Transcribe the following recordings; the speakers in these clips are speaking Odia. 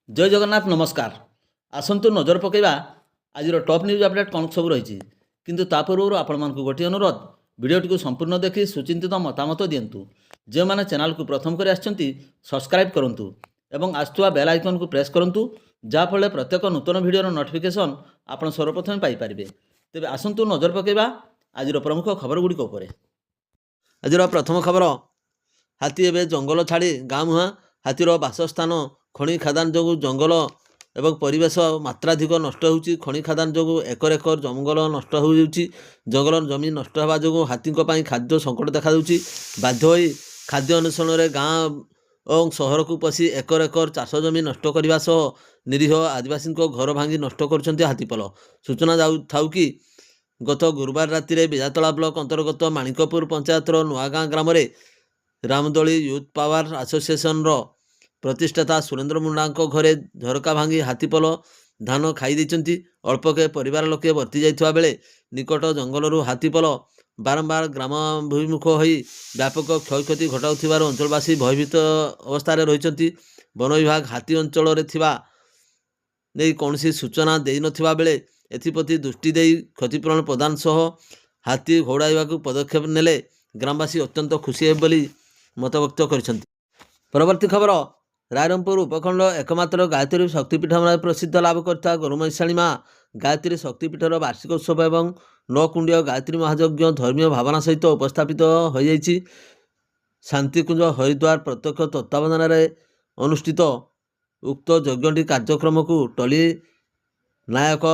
ଜୟ ଜଗନ୍ନାଥ ନମସ୍କାର। ଆସନ୍ତୁ ନଜର ପକାଇବା ଆଜିର ଟପ୍ ନ୍ୟୁଜ୍ ଅପଡେଟ୍ କ'ଣ ସବୁ ରହିଛି। କିନ୍ତୁ ତା ପୂର୍ବରୁ ଆପଣମାନଙ୍କୁ ଗୋଟିଏ ଅନୁରୋଧ, ଭିଡ଼ିଓଟିକୁ ସମ୍ପୂର୍ଣ୍ଣ ଦେଖି ସୁଚିନ୍ତିତ ମତାମତ ଦିଅନ୍ତୁ। ଯେଉଁମାନେ ଚ୍ୟାନେଲକୁ ପ୍ରଥମ କରି ଆସିଛନ୍ତି ସବସ୍କ୍ରାଇବ୍ କରନ୍ତୁ ଏବଂ ଆସୁଥିବା ବେଲ୍ ଆଇକନ୍କୁ ପ୍ରେସ୍ କରନ୍ତୁ, ଯାହାଫଳରେ ପ୍ରତ୍ୟେକ ନୂତନ ଭିଡ଼ିଓର ନୋଟିଫିକେସନ୍ ଆପଣ ସର୍ବପ୍ରଥମେ ପାଇପାରିବେ। ତେବେ ଆସନ୍ତୁ ନଜର ପକାଇବା ଆଜିର ପ୍ରମୁଖ ଖବରଗୁଡ଼ିକ ଉପରେ। ଆଜିର ପ୍ରଥମ ଖବର, ହାତୀ ଏବେ ଜଙ୍ଗଲ ଛାଡ଼ି ଗାଁ ମୁହାଁ। ହାତୀର ବାସସ୍ଥାନ ଖଣି ଖାଦାନ ଯୋଗୁଁ ଜଙ୍ଗଲ ଏବଂ ପରିବେଶ ମାତ୍ରାଧିକ ନଷ୍ଟ ହେଉଛି। ଖଣି ଖାଦାନ ଯୋଗୁଁ ଏକର ଏକର ଜଙ୍ଗଲ ନଷ୍ଟ ହେଉଛି। ଜଙ୍ଗଲ ଜମି ନଷ୍ଟ ହେବା ଯୋଗୁଁ ହାତୀଙ୍କ ପାଇଁ ଖାଦ୍ୟ ସଙ୍କଟ ଦେଖାଦେଉଛି। ବାଧ୍ୟ ହୋଇ ଖାଦ୍ୟ ଅନ୍ୱେଷଣରେ ଗାଁ ଏବଂ ସହରକୁ ପଶି ଏକର ଏକର ଚାଷ ଜମି ନଷ୍ଟ କରିବା ସହ ନିରୀହ ଆଦିବାସୀଙ୍କ ଘର ଭାଙ୍ଗି ନଷ୍ଟ କରୁଛନ୍ତି ହାତୀପଲ। ସୂଚନା ଥାଉ କି ଗତ ଗୁରୁବାର ରାତିରେ ବିଜାତଳା ବ୍ଲକ ଅନ୍ତର୍ଗତ ମାଣିକପୁର ପଞ୍ଚାୟତର ନୂଆଗାଁ ଗ୍ରାମରେ ରାମଦୋଳି ୟୁଥ୍ ପାୱାର ଆସୋସିଏସନର ପ୍ରତିଷ୍ଠାତା ସୁରେନ୍ଦ୍ର ମୁଣ୍ଡାଙ୍କ ଘରେ ଝରକା ଭାଙ୍ଗି ହାତୀପଲ ଧାନ ଖାଇ ଦେଇଛନ୍ତି। ଅଳ୍ପକେ ପରିବାର ଲୋକେ ବର୍ତ୍ତି ଯାଇଥିବା ବେଳେ ନିକଟ ଜଙ୍ଗଲରୁ ହାତୀପଲ ବାରମ୍ବାର ଗ୍ରାମାଭିମୁଖ ହୋଇ ବ୍ୟାପକ କ୍ଷୟକ୍ଷତି ଘଟାଉଥିବାରୁ ଅଞ୍ଚଳବାସୀ ଭୟଭୀତ ଅବସ୍ଥାରେ ରହିଛନ୍ତି। ବନ ବିଭାଗ ହାତୀ ଅଞ୍ଚଳରେ ଥିବା ନେଇ କୌଣସି ସୂଚନା ଦେଇନଥିବା ବେଳେ ଏଥିପ୍ରତି ଦୃଷ୍ଟି ଦେଇ କ୍ଷତିପୂରଣ ପ୍ରଦାନ ସହ ହାତୀ ଘଉଡ଼ାଇବାକୁ ପଦକ୍ଷେପ ନେଲେ ଗ୍ରାମବାସୀ ଅତ୍ୟନ୍ତ ଖୁସି ହେବେ ବୋଲି ମତବ୍ୟକ୍ତ କରିଛନ୍ତି। ପରବର୍ତ୍ତୀ ଖବର, ରାଇରଙ୍ଗପୁର ଉପଖଣ୍ଡ ଏକମାତ୍ର ଗାୟତ୍ରୀ ଶକ୍ତିପୀଠ ଭାବେ ପ୍ରସିଦ୍ଧ ଲାଭ କରିଥିବା ଗୋରୁମୈଶାଣୀ ମା ଗାୟତ୍ରୀ ଶକ୍ତିପୀଠର ବାର୍ଷିକ ଉତ୍ସବ ଏବଂ 9 କୁଣ୍ଡିଆ ଗାୟତ୍ରୀ ମହାଯଜ୍ଞ ଧର୍ମୀୟ ଭାବନା ସହିତ ଉପସ୍ଥାପିତ ହୋଇଯାଇଛି। ଶାନ୍ତିକୁଞ୍ଜ ହରିଦ୍ୱାର ପ୍ରତ୍ୟକ୍ଷ ତତ୍ତ୍ୱାବଧାନରେ ଅନୁଷ୍ଠିତ ଉକ୍ତ ଯଜ୍ଞଟି କାର୍ଯ୍ୟକ୍ରମକୁ ଟଲି ନାୟକ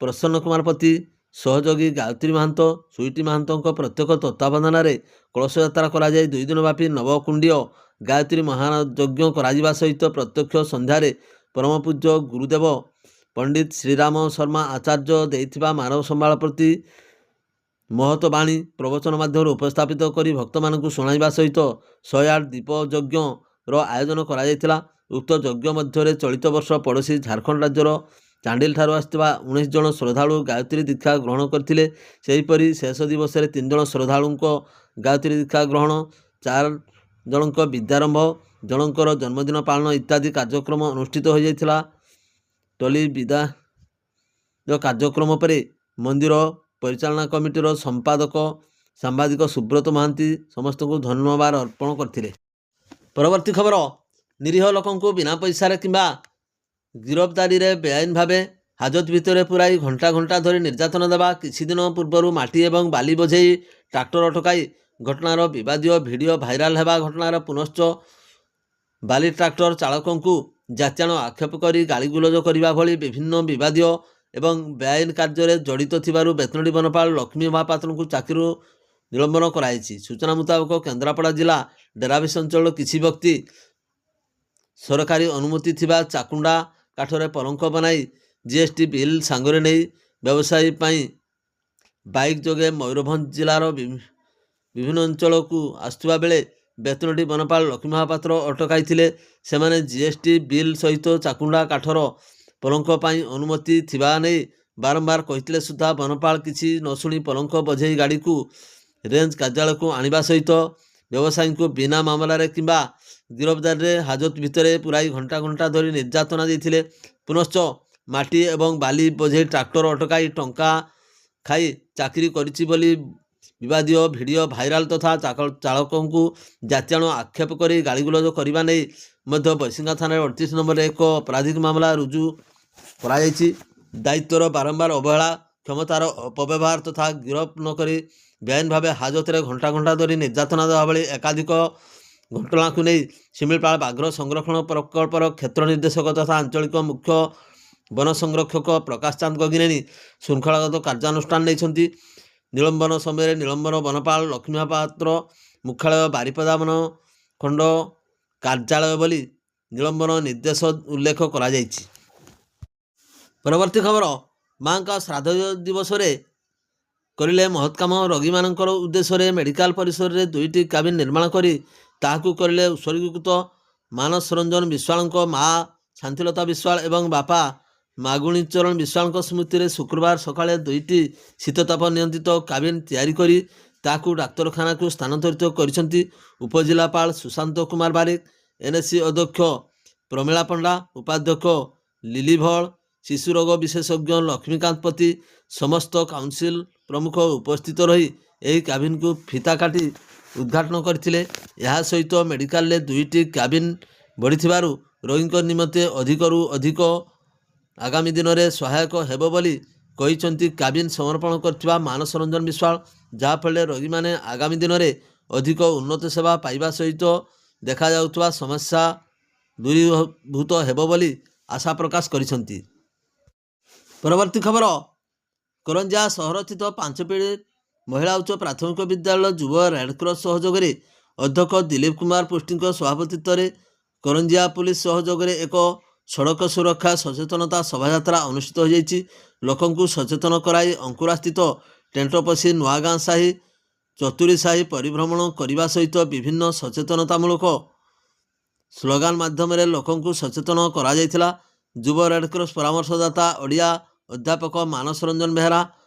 ପ୍ରସନ୍ନ କୁମାର ପତି, ସହଯୋଗୀ ଗାୟତ୍ରୀ ମହାନ୍ତ, ସୁଇଟି ମହାନ୍ତଙ୍କ ପ୍ରତ୍ୟକ୍ଷ ତତ୍ତ୍ୱାବଧାନରେ କଳସ ଯାତ୍ରା କରାଯାଇ 2 ଦିନ ବ୍ୟାପୀ ନବକୁଣ୍ଡୀୟ ଗାୟତ୍ରୀ ମହାଯଜ୍ଞ କରାଯିବା ସହିତ ପ୍ରତ୍ୟକ୍ଷ ସନ୍ଧ୍ୟାରେ ପରମପୂଜ୍ୟ ଗୁରୁଦେବ ପଣ୍ଡିତ ଶ୍ରୀରାମ ଶର୍ମା ଆଚାର୍ଯ୍ୟ ଦେଇଥିବା ମାନବ ସମ୍ବାଳ ପ୍ରତି ମହତ ବାଣୀ ପ୍ରବଚନ ମାଧ୍ୟମରେ ଉପସ୍ଥାପିତ କରି ଭକ୍ତମାନଙ୍କୁ ଶୁଣାଇବା ସହିତ 108 ଦୀପ ଯଜ୍ଞର ଆୟୋଜନ କରାଯାଇଥିଲା। ଉକ୍ତ ଯଜ୍ଞ ମଧ୍ୟରେ ଚଳିତ ବର୍ଷ ପଡ଼ୋଶୀ ଝାଡ଼ଖଣ୍ଡ ରାଜ୍ୟର ଚାଣ୍ଡିଲଠାରୁ ଆସିଥିବା 19 ଜଣ ଶ୍ରଦ୍ଧାଳୁ ଗାୟତ୍ରୀ ଦୀକ୍ଷା ଗ୍ରହଣ କରିଥିଲେ। ସେହିପରି ଶେଷ ଦିବସରେ 3 ଜଣ ଶ୍ରଦ୍ଧାଳୁଙ୍କ ଗାୟତ୍ରୀ ଦୀକ୍ଷା ଗ୍ରହଣ, 4 ଜଣଙ୍କ ବିଦ୍ୟାରମ୍ଭ, ଜଣଙ୍କର ଜନ୍ମଦିନ ପାଳନ ଇତ୍ୟାଦି କାର୍ଯ୍ୟକ୍ରମ ଅନୁଷ୍ଠିତ ହୋଇଯାଇଥିଲା। ଟଲି ବିଦାୟ କାର୍ଯ୍ୟକ୍ରମ ପରେ ମନ୍ଦିର ପରିଚାଳନା କମିଟିର ସମ୍ପାଦକ ସାମ୍ବାଦିକ ସୁବ୍ରତ ମହାନ୍ତି ସମସ୍ତଙ୍କୁ ଧନ୍ୟବାଦ ଅର୍ପଣ କରିଥିଲେ। ପରବର୍ତ୍ତୀ ଖବର, ନିରୀହ ଲୋକଙ୍କୁ ବିନା ପଇସାରେ କିମ୍ବା ଗିରଫଦାରୀରେ ବେଆଇନ ଭାବେ ହାଜତ ଭିତରେ ପୁରାଇ ଘଣ୍ଟା ଘଣ୍ଟା ଧରି ନିର୍ଯାତନା ଦେବା। କିଛି ଦିନ ପୂର୍ବରୁ ମାଟି ଏବଂ ବାଲି ବୋଝେଇ ଟ୍ରାକ୍ଟର ଅଟକାଇ ଘଟଣାର ବିବାଦୀୟ ଭିଡ଼ିଓ ଭାଇରାଲ ହେବା ଘଟଣାର ପୁନଶ୍ଚ ବାଲି ଟ୍ରାକ୍ଟର ଚାଳକଙ୍କୁ ଜାତ୍ୟାଣ ଆକ୍ଷେପ କରି ଗାଳିଗୁଲଜ କରିବା ଭଳି ବିଭିନ୍ନ ବିବାଦୀୟ ଏବଂ ବେଆଇନ କାର୍ଯ୍ୟରେ ଜଡ଼ିତ ଥିବାରୁ ବେତନଟୀ ବନପାଳ ଲକ୍ଷ୍ମୀ ମହାପାତ୍ରଙ୍କୁ ଚାକିରିରୁ ନିଲମ୍ବନ କରାଯାଇଛି। ସୂଚନା ମୁତାବକ କେନ୍ଦ୍ରାପଡ଼ା ଜିଲ୍ଲା ଡେରାବିଶ ଅଞ୍ଚଳର କିଛି ବ୍ୟକ୍ତି ସରକାରୀ ଅନୁମତି ଥିବା ଚାକୁଣ୍ଡା କାଠରେ ପଲଙ୍କ ବନାଇ ଜିଏସ୍ଟି ବିଲ୍ ସାଙ୍ଗରେ ନେଇ ବ୍ୟବସାୟୀ ପାଇଁ ବାଇକ୍ ଯୋଗେ ମୟୂରଭଞ୍ଜ ଜିଲ୍ଲାର ବିଭିନ୍ନ ଅଞ୍ଚଳକୁ ଆସୁଥିବା ବେଳେ ବେତନଟୀ ବନପାଳ ଲକ୍ଷ୍ମୀ ମହାପାତ୍ର ଅଟକାଇଥିଲେ। ସେମାନେ ଜିଏସ୍ଟି ବିଲ୍ ସହିତ ଚାକୁଣ୍ଡା କାଠର ପଲଙ୍କ ପାଇଁ ଅନୁମତି ଥିବା ନେଇ ବାରମ୍ବାର କହିଥିଲେ ସୁଦ୍ଧା ବନପାଳ କିଛି ନ ଶୁଣି ପଲଙ୍କ ବୋଝେଇ ଗାଡ଼ିକୁ ରେଞ୍ଜ କାର୍ଯ୍ୟାଳୟକୁ ଆଣିବା ସହିତ ବ୍ୟବସାୟୀଙ୍କୁ ବିନା ମାମଲାରେ କିମ୍ବା ଗିରଫଦାରୀରେ ହାଜତ ଭିତରେ ପୁରାଇ ଘଣ୍ଟା ଘଣ୍ଟା ଧରି ନିର୍ଯାତନା ଦେଇଥିଲେ। ପୁନଶ୍ଚ ମାଟି ଏବଂ ବାଲି ବୋଝେଇ ଟ୍ରାକ୍ଟର ଅଟକାଇ ଟଙ୍କା ଖାଇ ଚାକିରି କରିଛି ବୋଲି ବିବାଦୀୟ ଭିଡ଼ିଓ ଭାଇରାଲ ତଥା ଚାଳକଙ୍କୁ ଜାତ୍ୟାଣ ଆକ୍ଷେପ କରି ଗାଳିଗୁଲଜ କରିବା ନେଇ ମଧ୍ୟ ବୈଶିଙ୍ଗା ଥାନାରେ 38 ନମ୍ବରରେ ଏକ ଅପରାଧିକ ମାମଲା ରୁଜୁ କରାଯାଇଛି। ଦାୟିତ୍ୱର ବାରମ୍ବାର ଅବହେଳା, କ୍ଷମତାର ଅପବ୍ୟବହାର ତଥା ଗିରଫ ନକରି ବେଆଇନ ଭାବେ ହାଜତରେ ଘଣ୍ଟା ଘଣ୍ଟା ଧରି ନିର୍ଯାତନା ଦେବା ଭଳି ଏକାଧିକ ଘଟଣାକୁ ନେଇ ଶିମିଳିପାଳ ବ୍ୟାଘ୍ର ସଂରକ୍ଷଣ ପ୍ରକଳ୍ପର କ୍ଷେତ୍ର ନିର୍ଦ୍ଦେଶକ ତଥା ଆଞ୍ଚଳିକ ମୁଖ୍ୟ ବନ ସଂରକ୍ଷକ ପ୍ରକାଶ ଚାନ୍ଦ ଗଗିନେନୀ ଶୃଙ୍ଖଳାଗତ କାର୍ଯ୍ୟାନୁଷ୍ଠାନ ନେଇଛନ୍ତି। ନିଲମ୍ବନ ସମୟରେ ନିଲମ୍ବନ ବନପାଳ ଲକ୍ଷ୍ମୀ ମହାପାତ୍ର ମୁଖ୍ୟାଳୟ ବାରିପଦା ବନ ଖଣ୍ଡ କାର୍ଯ୍ୟାଳୟ ବୋଲି ନିଲମ୍ବନ ନିର୍ଦ୍ଦେଶ ଉଲ୍ଲେଖ କରାଯାଇଛି। ପରବର୍ତ୍ତୀ ଖବର, ମାଙ୍କ ଶ୍ରାଦ୍ଧ ଦିବସରେ କରିଲେ ମହତ୍ କାମ। ରୋଗୀମାନଙ୍କର ଉଦ୍ଦେଶ୍ୟରେ ମେଡ଼ିକାଲ ପରିସରରେ 2ଟି କ୍ୟାବିନ୍ ନିର୍ମାଣ କରି ତାହାକୁ କରିଲେ ଉତ୍ସର୍ଗୀକୃତ। ମାନସ ରଞ୍ଜନ ବିଶ୍ୱାଳଙ୍କ ମା ଶାନ୍ତିଲତା ବିଶ୍ୱାଳ ଏବଂ ବାପା ମାଗୁଣୀଚରଣ ବିଶ୍ୱାଳଙ୍କ ସ୍ମୃତିରେ ଶୁକ୍ରବାର ସକାଳେ 2ଟି ଶୀତତାପ ନିୟନ୍ତ୍ରିତ କ୍ୟାବିନ୍ ତିଆରି କରି ତାହାକୁ ଡାକ୍ତରଖାନାକୁ ସ୍ଥାନାନ୍ତରିତ କରିଛନ୍ତି ଉପଜିଲ୍ଲାପାଳ ସୁଶାନ୍ତ କୁମାର ବାରିକ। ଏନ୍ଏସି ଅଧ୍ୟକ୍ଷ ପ୍ରମିଳା ପଣ୍ଡା, ଉପାଧ୍ୟକ୍ଷ ଲିଲି ଭଳ, ଶିଶୁ ରୋଗ ବିଶେଷଜ୍ଞ ଲକ୍ଷ୍ମୀକାନ୍ତ ପତି, ସମସ୍ତ କାଉନସିଲ ପ୍ରମୁଖ ଉପସ୍ଥିତ ରହି ଏହି କ୍ୟାବିନ୍କୁ ଫିତା କାଟି ଉଦ୍ଘାଟନ କରିଥିଲେ। ଏହା ସହିତ ମେଡ଼ିକାଲରେ 2ଟି କ୍ୟାବିନ୍ ବଢ଼ିଥିବାରୁ ରୋଗୀଙ୍କ ନିମନ୍ତେ ଅଧିକରୁ ଅଧିକ ଆଗାମୀ ଦିନରେ ସହାୟକ ହେବ ବୋଲି କହିଛନ୍ତି କ୍ୟାବିନ୍ ସମର୍ପଣ କରିଥିବା ମାନସ ରଞ୍ଜନ ବିଶ୍ୱାଳ। ଯାହାଫଳରେ ରୋଗୀମାନେ ଆଗାମୀ ଦିନରେ ଅଧିକ ଉନ୍ନତ ସେବା ପାଇବା ସହିତ ଦେଖାଯାଉଥିବା ସମସ୍ୟା ଦୂରୀଭୂତ ହେବ ବୋଲି ଆଶା ପ୍ରକାଶ କରିଛନ୍ତି। ପରବର୍ତ୍ତୀ ଖବର, କରଞ୍ଜିଆ ସହରସ୍ଥିତ 5 ପିଢ଼ି ମହିଳା ଉଚ୍ଚ ପ୍ରାଥମିକ ବିଦ୍ୟାଳୟ ଯୁବ ରେଡ୍କ୍ରସ ସହଯୋଗରେ ଅଧ୍ୟକ୍ଷ ଦିଲ୍ଲୀପ କୁମାର ପୃଷ୍ଟିଙ୍କ ସଭାପତିତ୍ୱରେ କରଞ୍ଜିଆ ପୁଲିସ ସହଯୋଗରେ ଏକ ସଡ଼କ ସୁରକ୍ଷା ସଚେତନତା ଶୋଭାଯାତ୍ରା ଅନୁଷ୍ଠିତ ହୋଇଯାଇଛି। ଲୋକଙ୍କୁ ସଚେତନ କରାଇ ଅଙ୍କୁରାସ୍ଥିତ ଟେଣ୍ଟପୋଷି ନୂଆଗାଁ ସାହି, ଚତୁରୀ ସାହି ପରିଭ୍ରମଣ କରିବା ସହିତ ବିଭିନ୍ନ ସଚେତନତାମୂଳକ ସ୍ଲୋଗାନ ମାଧ୍ୟମରେ ଲୋକଙ୍କୁ ସଚେତନ କରାଯାଇଥିଲା। ଯୁବ ରେଡ୍କ୍ରସ ପରାମର୍ଶଦାତା ଓଡ଼ିଆ ଅଧ୍ୟାପକ ମାନସ ରଞ୍ଜନ ବେହେରା,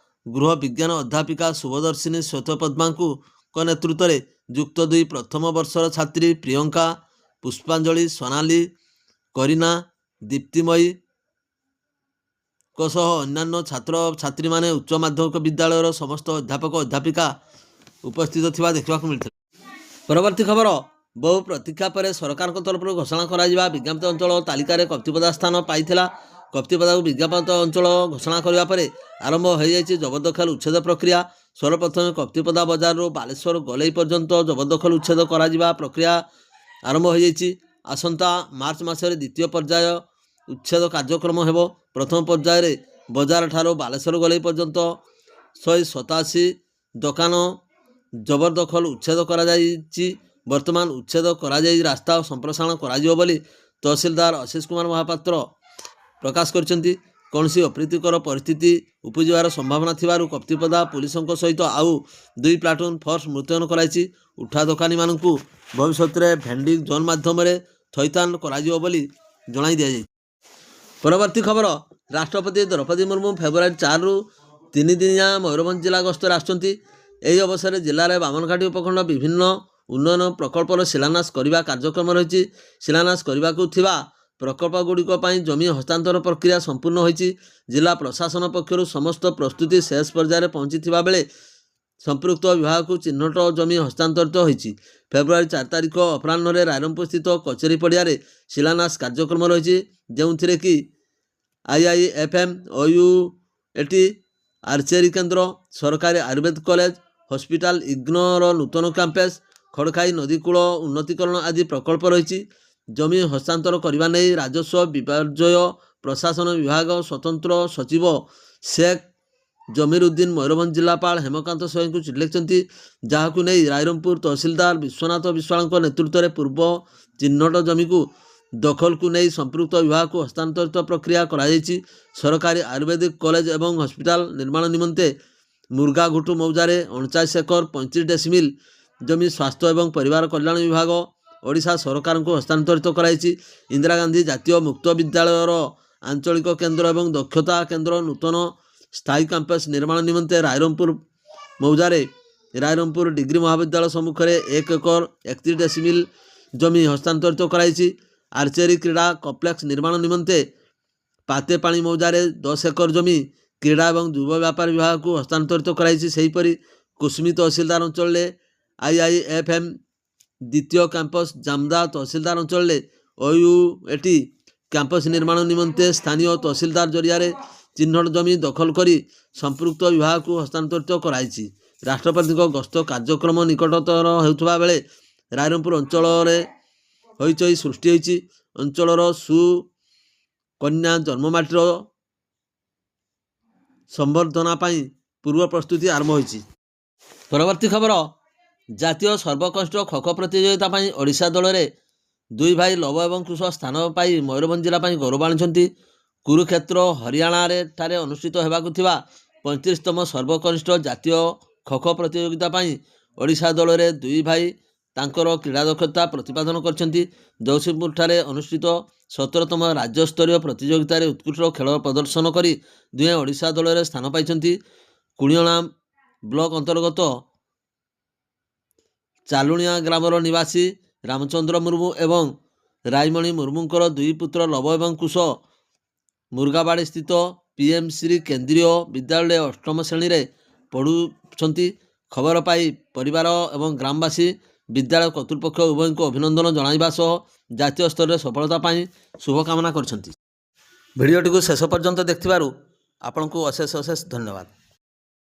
ଗୃହ ବିଜ୍ଞାନ ଅଧ୍ୟାପିକା ଶୁଭଦର୍ଶିନୀ ଶ୍ୱେତପଦ୍ମାଙ୍କ ନେତୃତ୍ୱରେ ଯୁକ୍ତ 2 ପ୍ରଥମ ବର୍ଷର ଛାତ୍ରୀ ପ୍ରିୟଙ୍କା, ପୁଷ୍ପାଞ୍ଜଳି, ସୋନାଲି, କରିନା, ଦୀପ୍ତିମୟୀଙ୍କ ସହ ଅନ୍ୟାନ୍ୟ ଛାତ୍ରଛାତ୍ରୀମାନେ ଉଚ୍ଚ ମାଧ୍ୟମିକ ବିଦ୍ୟାଳୟର ସମସ୍ତ ଅଧ୍ୟାପକ ଅଧ୍ୟାପିକା ଉପସ୍ଥିତ ଥିବା ଦେଖିବାକୁ ମିଳିଥିଲା। ପରବର୍ତ୍ତୀ ଖବର, ବହୁ ପ୍ରତୀକ୍ଷା ପରେ ସରକାରଙ୍କ ତରଫରୁ ଘୋଷଣା କରାଯିବା ବିଜ୍ଞାପିତ ଅଞ୍ଚଳ ତାଲିକାରେ କପ୍ତିପଦା ସ୍ଥାନ ପାଇଥିଲା। କପ୍ତିପଦାକୁ ବିଜ୍ଞାପିତ ଅଞ୍ଚଳ ଘୋଷଣା କରିବା ପରେ ଆରମ୍ଭ ହୋଇଯାଇଛି ଜବରଦଖଲ ଉଚ୍ଛେଦ ପ୍ରକ୍ରିୟା। ସର୍ବପ୍ରଥମେ କପ୍ତିପଦା ବଜାରରୁ ବାଲେଶ୍ୱର ଗୋଲେଇ ପର୍ଯ୍ୟନ୍ତ ଜବରଦଖଲ ଉଚ୍ଛେଦ କରାଯିବା ପ୍ରକ୍ରିୟା ଆରମ୍ଭ ହୋଇଯାଇଛି। ଆସନ୍ତା ମାର୍ଚ୍ଚ ମାସରେ ଦ୍ୱିତୀୟ ପର୍ଯ୍ୟାୟ ଉଚ୍ଛେଦ କାର୍ଯ୍ୟକ୍ରମ ହେବ। ପ୍ରଥମ ପର୍ଯ୍ୟାୟରେ ବଜାରଠାରୁ ବାଲେଶ୍ୱର ଗୋଲେଇ ପର୍ଯ୍ୟନ୍ତ 187 ଦୋକାନ ଜବରଦଖଲ ଉଚ୍ଛେଦ କରାଯାଇଛି। ବର୍ତ୍ତମାନ ଉଚ୍ଛେଦ କରାଯାଇ ରାସ୍ତା ସମ୍ପ୍ରସାରଣ କରାଯିବ ବୋଲି ତହସିଲଦାର ଆଶିଷ କୁମାର ମହାପାତ୍ର ପ୍ରକାଶ କରିଛନ୍ତି। କୌଣସି ଅପ୍ରୀତିକର ପରିସ୍ଥିତି ଉପୁଜିବାର ସମ୍ଭାବନା ଥିବାରୁ କପ୍ତିପଦା ପୁଲିସଙ୍କ ସହିତ ଆଉ 2 ପ୍ଲାଟୁନ୍ ଫୋର୍ସ ମୁତୟନ କରାଯାଇଛି। ଉଠା ଦୋକାନୀମାନଙ୍କୁ ଭବିଷ୍ୟତରେ ଭେଣ୍ଡିଂ ଜୋନ୍ ମାଧ୍ୟମରେ ଥଇଥାନ କରାଯିବ ବୋଲି ଜଣାଇ ଦିଆଯାଇଛି। ପରବର୍ତ୍ତୀ ଖବର, ରାଷ୍ଟ୍ରପତି ଦ୍ରୌପଦୀ ମୁର୍ମୁ ଫେବୃଆରୀ 4ରୁ 3 ଦିନିଆ ମୟୂରଭଞ୍ଜ ଜିଲ୍ଲା ଗସ୍ତରେ ଆସୁଛନ୍ତି। ଏହି ଅବସରରେ ଜିଲ୍ଲାରେ ବାମନଘାଟି ଉପଖଣ୍ଡ ବିଭିନ୍ନ ଉନ୍ନୟନ ପ୍ରକଳ୍ପର ଶିଳାନ୍ୟାସ କରିବା କାର୍ଯ୍ୟକ୍ରମ ରହିଛି। ଶିଳାନ୍ୟାସ କରିବାକୁ ଥିବା ପ୍ରକଳ୍ପଗୁଡ଼ିକ ପାଇଁ ଜମି ହସ୍ତାନ୍ତର ପ୍ରକ୍ରିୟା ସମ୍ପୂର୍ଣ୍ଣ ହୋଇଛି। ଜିଲ୍ଲା ପ୍ରଶାସନ ପକ୍ଷରୁ ସମସ୍ତ ପ୍ରସ୍ତୁତି ଶେଷ ପର୍ଯ୍ୟାୟରେ ପହଞ୍ଚିଥିବା ବେଳେ ସମ୍ପୃକ୍ତ ବିଭାଗକୁ ଚିହ୍ନଟ ଜମି ହସ୍ତାନ୍ତରିତ ହୋଇଛି। ଫେବୃଆରୀ 4 ତାରିଖ ଅପରାହ୍ନରେ ରାଇରଙ୍ଗପୁର ସ୍ଥିତ କଚେରୀ ପଡ଼ିଆରେ ଶିଳାନ୍ୟାସ କାର୍ଯ୍ୟକ୍ରମ ରହିଛି, ଯେଉଁଥିରେ କି IIFM, OUAT, ଆର୍ଚେରୀ କେନ୍ଦ୍ର, ସରକାରୀ ଆୟୁର୍ବେଦ କଲେଜ, ହସ୍ପିଟାଲ, ଇଗ୍ନୋର ନୂତନ କ୍ୟାମ୍ପସ୍, ଖଡ଼ଖାଇ ନଦୀକୂଳ ଉନ୍ନତୀକରଣ ଆଦି ପ୍ରକଳ୍ପ ରହିଛି। ଜମି ହସ୍ତାନ୍ତର କରିବା ନେଇ ରାଜସ୍ୱ ବିପର୍ଯ୍ୟୟ ପ୍ରଶାସନ ବିଭାଗ ସ୍ୱତନ୍ତ୍ର ସଚିବ ଶେଖ୍ ଜମିର ଉଦ୍ଦିନ ମୟୂରଭଞ୍ଜ ଜିଲ୍ଲାପାଳ ହେମକାନ୍ତ ସ୍ୱାଇଁଙ୍କୁ ଚିଠି ଲେଖିଛନ୍ତି। ଯାହାକୁ ନେଇ ରାଇରଙ୍ଗପୁର ତହସିଲଦାର ବିଶ୍ୱନାଥ ବିଶ୍ୱାଳଙ୍କ ନେତୃତ୍ୱରେ ପୂର୍ବ ଚିହ୍ନଟ ଜମିକୁ ଦଖଲକୁ ନେଇ ସମ୍ପୃକ୍ତ ବିଭାଗକୁ ହସ୍ତାନ୍ତରିତ ପ୍ରକ୍ରିୟା କରାଯାଇଛି। ସରକାରୀ ଆୟୁର୍ବେଦିକ କଲେଜ ଏବଂ ହସ୍ପିଟାଲ ନିର୍ମାଣ ନିମନ୍ତେ ମୁର୍ଗାଘୁଟୁ ମୌଜାରେ 49 ଏକର 35 ଡେସିମିଲ୍ ଜମି ସ୍ୱାସ୍ଥ୍ୟ ଏବଂ ପରିବାର କଲ୍ୟାଣ ବିଭାଗ ଓଡ଼ିଶା ସରକାରଙ୍କୁ ହସ୍ତାନ୍ତରିତ କରାଯାଇଛି। ଇନ୍ଦିରା ଗାନ୍ଧୀ ଜାତୀୟ ମୁକ୍ତ ବିଦ୍ୟାଳୟର ଆଞ୍ଚଳିକ କେନ୍ଦ୍ର ଏବଂ ଦକ୍ଷତା କେନ୍ଦ୍ର ନୂତନ ସ୍ଥାୟୀ କ୍ୟାମ୍ପସ୍ ନିର୍ମାଣ ନିମନ୍ତେ ରାଇରଙ୍ଗପୁର ମୌଜାରେ ରାଇରଙ୍ଗପୁର ଡିଗ୍ରୀ ମହାବିଦ୍ୟାଳୟ ସମ୍ମୁଖରେ 1 ଏକର 31 ଡେସିମିଲ୍ ଜମି ହସ୍ତାନ୍ତରିତ କରାଯାଇଛି। ଆର୍ଚେରୀ କ୍ରୀଡ଼ା କମ୍ପ୍ଲେକ୍ସ ନିର୍ମାଣ ନିମନ୍ତେ ପାତେପାଣି ମୌଜାରେ 10 ଏକର ଜମି କ୍ରୀଡ଼ା ଏବଂ ଯୁବ ବ୍ୟାପାର ବିଭାଗକୁ ହସ୍ତାନ୍ତରିତ କରାଯାଇଛି। ସେହିପରି କୁସୁମୀ ତହସିଲଦାର ଅଞ୍ଚଳରେ IIFM ଦ୍ୱିତୀୟ କ୍ୟାମ୍ପସ୍, ଜାମଦା ତହସିଲଦାର ଅଞ୍ଚଳରେ OUAT କ୍ୟାମ୍ପସ୍ ନିର୍ମାଣ ନିମନ୍ତେ ସ୍ଥାନୀୟ ତହସିଲଦାର ଜରିଆରେ ଚିହ୍ନଟ ଜମି ଦଖଲ କରି ସମ୍ପୃକ୍ତ ବିଭାଗକୁ ହସ୍ତାନ୍ତରିତ କରାଯାଇଛି। ରାଷ୍ଟ୍ରପତିଙ୍କ ଗସ୍ତ କାର୍ଯ୍ୟକ୍ରମ ନିକଟତର ହେଉଥିବା ବେଳେ ରାଇରଙ୍ଗପୁର ଅଞ୍ଚଳରେ ହଇଚଇ ସୃଷ୍ଟି ହୋଇଛି। ଅଞ୍ଚଳର ସୁକନ୍ୟା ଜନ୍ମମାଟିର ସମ୍ବର୍ଦ୍ଧନା ପାଇଁ ପୂର୍ବ ପ୍ରସ୍ତୁତି ଆରମ୍ଭ ହୋଇଛି। ପରବର୍ତ୍ତୀ ଖବର, ଜାତୀୟ ସର୍ବକନିଷ୍ଠ ଖୋଖୋ ପ୍ରତିଯୋଗିତା ପାଇଁ ଓଡ଼ିଶା ଦଳରେ 2 ଭାଇ ଲବ ଏବଂ କୁଶ ସ୍ଥାନ ପାଇ ମୟୂରଭଞ୍ଜ ଜିଲ୍ଲା ପାଇଁ ଗୌରବ ଆଣିଛନ୍ତି। କୁରୁକ୍ଷେତ୍ର ହରିୟାଣାରେ ଠାରେ ଅନୁଷ୍ଠିତ ହେବାକୁ ଥିବା 35ତମ ସର୍ବକନିଷ୍ଠ ଜାତୀୟ ଖୋଖୋ ପ୍ରତିଯୋଗିତା ପାଇଁ ଓଡ଼ିଶା ଦଳରେ 2 ଭାଇ ତାଙ୍କର କ୍ରୀଡ଼ା ଦକ୍ଷତା ପ୍ରତିପାଦନ କରିଛନ୍ତି। ଜଗତସିଂହପୁରଠାରେ ଅନୁଷ୍ଠିତ 17ତମ ରାଜ୍ୟସ୍ତରୀୟ ପ୍ରତିଯୋଗିତାରେ ଉତ୍କୃଷ୍ଟ ଖେଳ ପ୍ରଦର୍ଶନ କରି ଦୁହେଁ ଓଡ଼ିଶା ଦଳରେ ସ୍ଥାନ ପାଇଛନ୍ତି। କୁଣିଅଣା ବ୍ଲକ ଅନ୍ତର୍ଗତ ଚାଲୁଣିଆ ଗ୍ରାମର ନିବାସୀ ରାମଚନ୍ଦ୍ର ମୁର୍ମୁ ଏବଂ ରାଇମଣି ମୁର୍ମୁଙ୍କର ଦୁଇ ପୁତ୍ର ଲବ ଏବଂ କୁଶ ମୁର୍ଗାବାଡ଼ି ସ୍ଥିତ ପିଏମ୍ସି କେନ୍ଦ୍ରୀୟ ବିଦ୍ୟାଳୟରେ ଅଷ୍ଟମ ଶ୍ରେଣୀରେ ପଢ଼ୁଛନ୍ତି। ଖବର ପାଇ ପରିବାର ଏବଂ ଗ୍ରାମବାସୀ ବିଦ୍ୟାଳୟ କର୍ତ୍ତୃପକ୍ଷ ଉଭୟଙ୍କୁ ଅଭିନନ୍ଦନ ଜଣାଇବା ସହ ଜାତୀୟ ସ୍ତରରେ ସଫଳତା ପାଇଁ ଶୁଭକାମନା କରିଛନ୍ତି। ଭିଡ଼ିଓଟିକୁ ଶେଷ ପର୍ଯ୍ୟନ୍ତ ଦେଖିଥିବାରୁ ଆପଣଙ୍କୁ ଅଶେଷ ଅଶେଷ ଧନ୍ୟବାଦ।